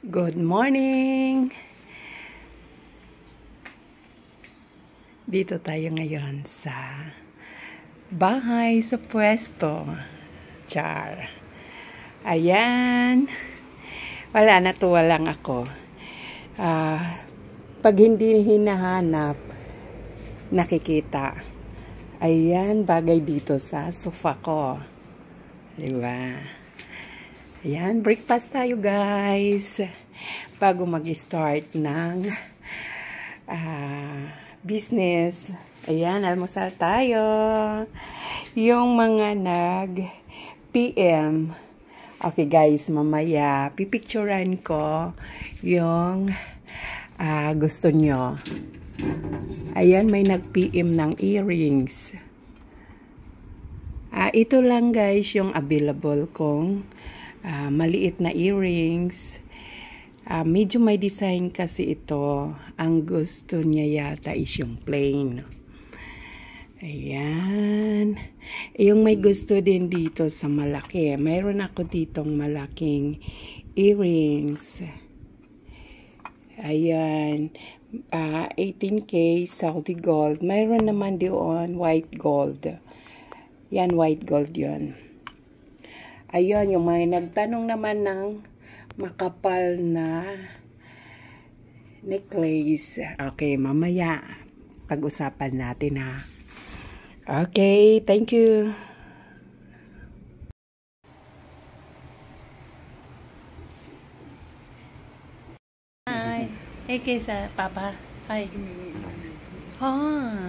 Good morning! Dito tayo ngayon sa bahay sa pwesto. Char. Ayan. Wala, natuwa lang ako. Pag hindi hinahanap, nakikita. Ayan, bagay dito sa sofa ko. Diba? Ayan, breakfast tayo guys. Bago mag-start ng business. Ayan, almusal tayo. Yung mga nag-PM. Okay guys, mamaya pipicturean ko yung gusto nyo. Ayan, may nag-PM ng earrings. Ito lang guys yung available kong maliit na earrings. Medyo may design kasi ito. Ang gusto niya yata is yung plain. Ayan. Yung may gusto din dito sa malaki. Mayroon ako ditong malaking earrings. Ayan. 18K Saudi gold. Mayroon naman doon white gold. Yan, white gold yun. Ayun, yung may nagtanong naman ng makapal na necklace. Okay, mamaya pag-usapan natin ha. Okay, thank you. Hi. Hey, Kesa, Papa. Hi. Oh.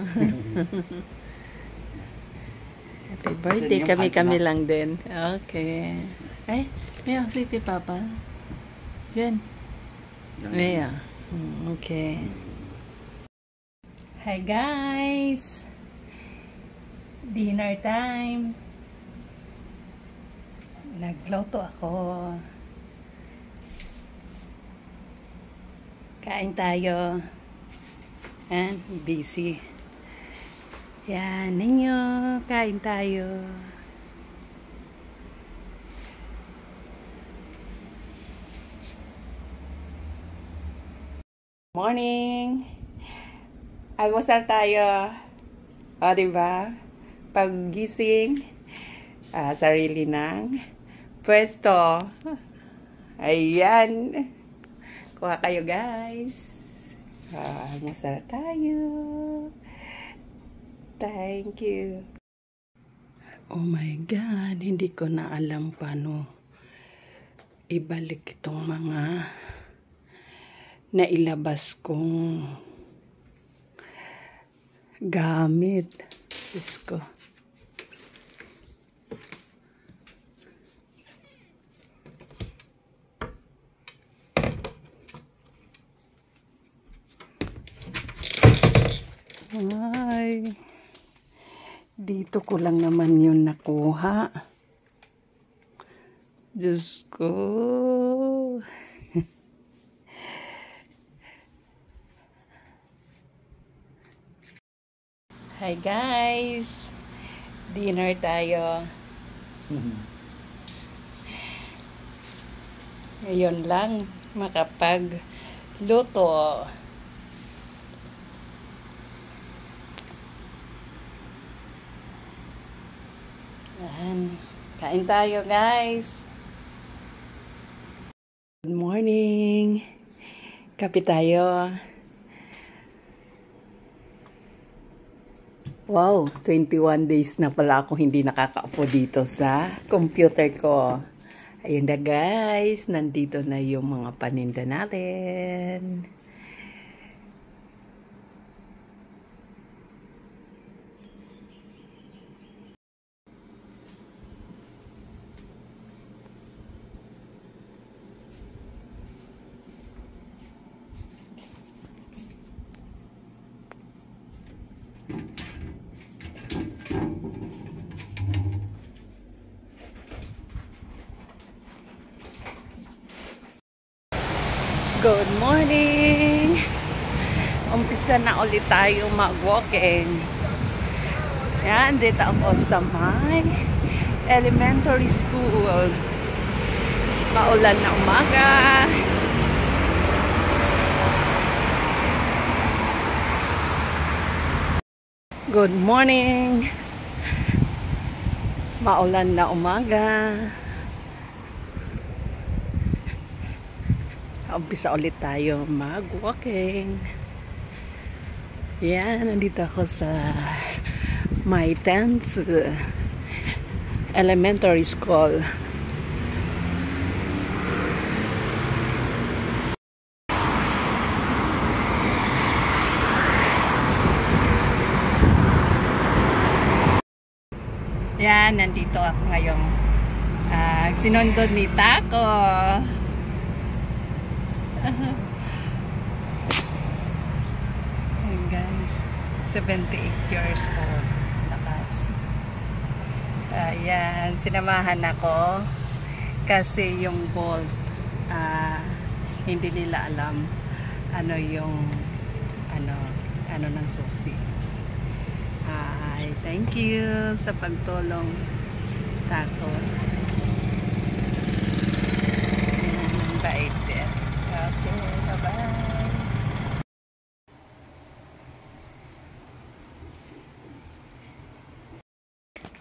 Happy birthday. Kami lang din. Okay. Ay, may si kay Papa. Diyan. Maya. Okay. Hi guys. Dinner time. Nagluto ako. Kain tayo. And busy. Yan, ninyo. Kain tayo. Morning! Almusal tayo. O, diba? Paggising, sarili ng pwesto. Ayan. Kuha kayo, guys. Almusal tayo. Thank you. Oh my God, hindi ko na alam paano ibalik itong mga nailabas kong gamit. Diyos ko. Ay. Dito ko lang naman yun nakuha. Diyos ko. Hi guys. Dinner tayo. Ngayon lang makapagluto. Ayan. Kain tayo guys. Good morning. Kape tayo. Wow, 21 days na pala ako hindi nakakaupo dito sa computer ko. Ayun na guys, nandito na yung mga paninda natin. Good morning! Umpisa na ulit tayo mag-walking. Yan, dito ako sa may elementary school. Maulan na umaga. Good morning. Maulan na umaga. Umpisa ulit tayo mag-walking. Yan, nandito ako sa my 10th elementary school. Yan, nandito ako ngayong sinundod ni Taco. Ayan guys, 78 years old. Lakas. Ayan, sinamahan ako kasi yung bolt hindi nila alam ano yung ano ng susi. Hi, thank you sa pagtulong, Taco. Ayan, bait din. Okay, bye-bye.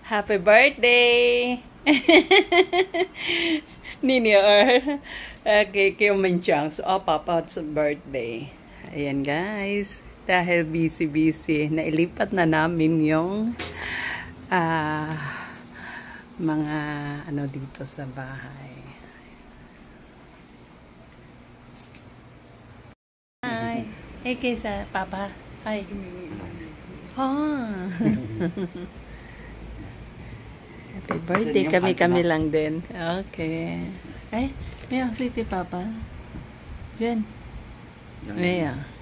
Happy birthday! Nini or okay, kayo manchang. So, Papa's birthday. Ayan guys. Dahil busy, nailipat na namin yung mga ano dito sa bahay. Hi! Hey, kaysa Papa. Hi. Happy birthday. Kami lang din. Okay. Ay, may si Papa. Diyan. Maya.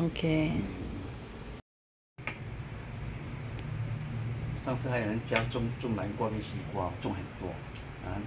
OK。上次还有人家种南瓜跟西瓜，种很多啊。